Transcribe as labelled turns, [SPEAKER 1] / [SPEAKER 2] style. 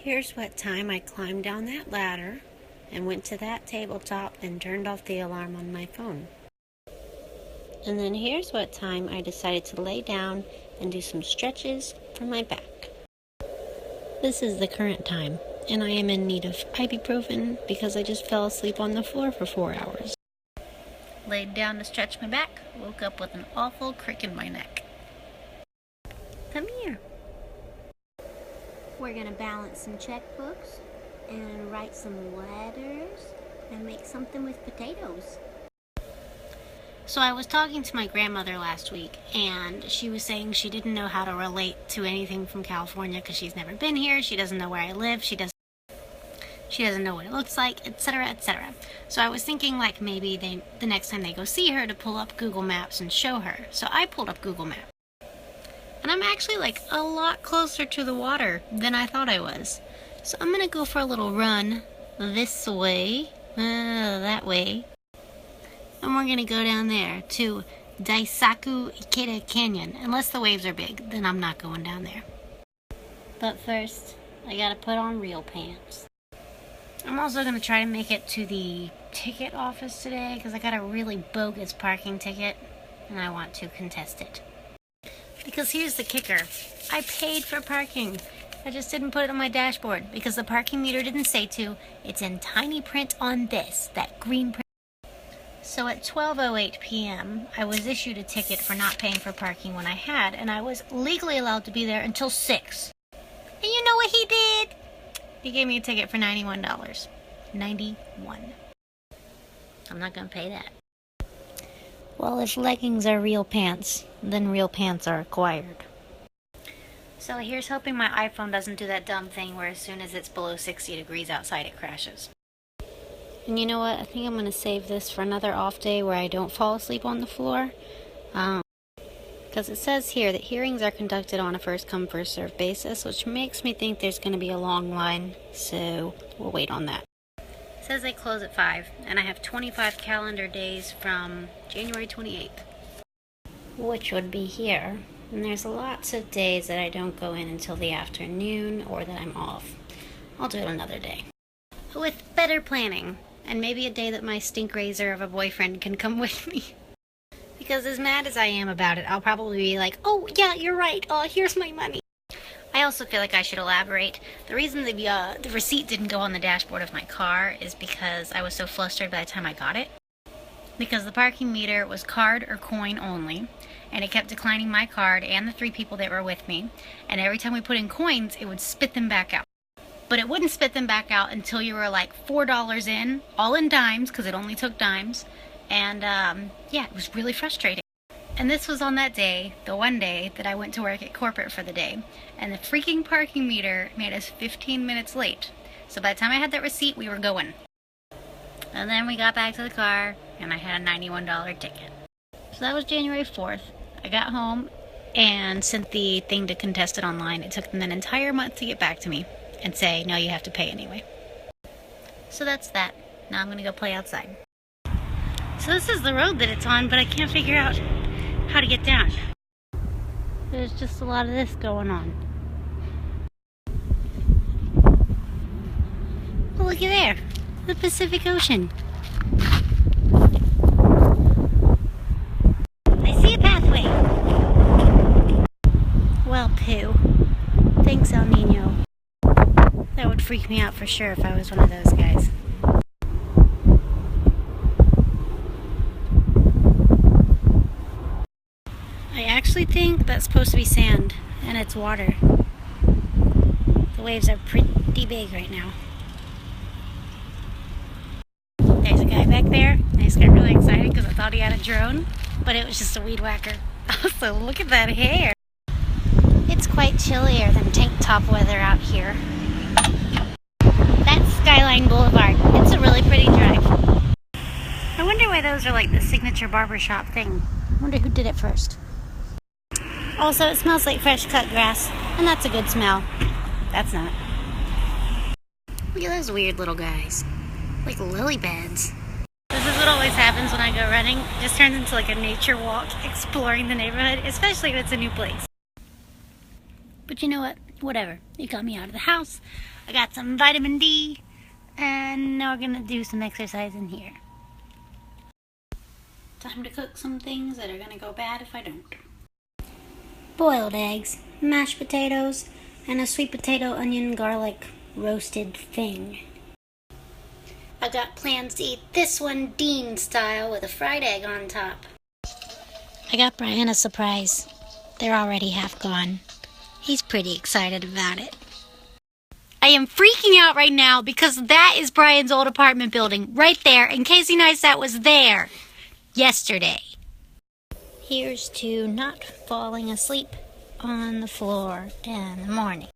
[SPEAKER 1] Here's what time I climbed down that ladder and went to that tabletop and turned off the alarm on my phone. And then here's what time I decided to lay down and do some stretches for my back. This is the current time, and I am in need of ibuprofen because I just fell asleep on the floor for 4 hours. Laid down to stretch my back, woke up with an awful crick in my neck. Come here. We're gonna balance some checkbooks and write some letters and make something with potatoes. So I was talking to my grandmother last week, and she was saying she didn't know how to relate to anything from California because she's never been here, she doesn't know where I live, she doesn't know what it looks like, etc., etc. So I was thinking like maybe the next time they go see her to pull up Google Maps and show her. So I pulled up Google Maps. And I'm actually like a lot closer to the water than I thought I was. So I'm gonna go for a little run this way, that way. And we're gonna go down there to Daisaku Ikeda Canyon. Unless the waves are big, then I'm not going down there. But first, I gotta put on real pants. I'm also gonna try to make it to the ticket office today because I got a really bogus parking ticket and I want to contest it. Because here's the kicker. I paid for parking. I just didn't put it on my dashboard because the parking meter didn't say to. It's in tiny print on that green print. So at 12:08 p.m., I was issued a ticket for not paying for parking when I had, and I was legally allowed to be there until 6. And you know what he did? He gave me a ticket for $91. $91. I'm not gonna pay that. Well, if leggings are real pants, then real pants are acquired. So here's hoping my iPhone doesn't do that dumb thing where as soon as it's below 60 degrees outside it crashes. And you know what? I think I'm going to save this for another off day where I don't fall asleep on the floor. Because it says here that hearings are conducted on a first-come, first-served basis, which makes me think there's going to be a long line, so we'll wait on that. It says they close at 5, and I have 25 calendar days from January 28th, which would be here. And there's lots of days that I don't go in until the afternoon or that I'm off. I'll do it another day. With better planning, and maybe a day that my stink razor of a boyfriend can come with me. Because as mad as I am about it, I'll probably be like, oh yeah, you're right, here's my money. I also feel like I should elaborate. The reason the receipt didn't go on the dashboard of my car is because I was so flustered by the time I got it. Because the parking meter was card or coin only, and it kept declining my card and the 3 people that were with me, and every time we put in coins, it would spit them back out. But it wouldn't spit them back out until you were like $4 in, all in dimes, because it only took dimes, and yeah, it was really frustrating. And this was on that day, the one day that I went to work at corporate for the day, and the freaking parking meter made us 15 minutes late. So by the time I had that receipt, we were going. And then we got back to the car, and I had a $91 ticket. So that was January 4th. I got home and sent the thing to contest it online. It took them an entire month to get back to me and say, no, you have to pay anyway. So that's that. Now I'm gonna go play outside. So this is the road that it's on, but I can't figure out how to get down. There's just a lot of this going on. Oh, looky there. The Pacific Ocean. I see a pathway. Well, poo. Thanks, El Nino. That would freak me out for sure if I was one of those guys. I actually think that's supposed to be sand, and it's water. The waves are pretty big right now. There's a guy back there. I just got really excited because I thought he had a drone, but it was just a weed whacker. Also, look at that hair. It's quite chillier than tank top weather out here. That's Skyline Boulevard. It's a really pretty drive. I wonder why those are like the signature barbershop thing. I wonder who did it first. Also, it smells like fresh cut grass, and that's a good smell. That's not. Look at those weird little guys. Like lily beds. This is what always happens when I go running. It just turns into like a nature walk, exploring the neighborhood, especially if it's a new place. But you know what? whatever. It got me out of the house. I got some vitamin D, and now we're gonna do some exercise in here. Time to cook some things that are gonna go bad if I don't. Boiled eggs, mashed potatoes, and a sweet potato, onion, garlic roasted thing. I got plans to eat this one Dean style with a fried egg on top. I got Brian a surprise. They're already half gone. He's pretty excited about it. I am freaking out right now because that is Brian's old apartment building right there, and Casey Neistat was there yesterday. Here's to not falling asleep on the floor in the morning.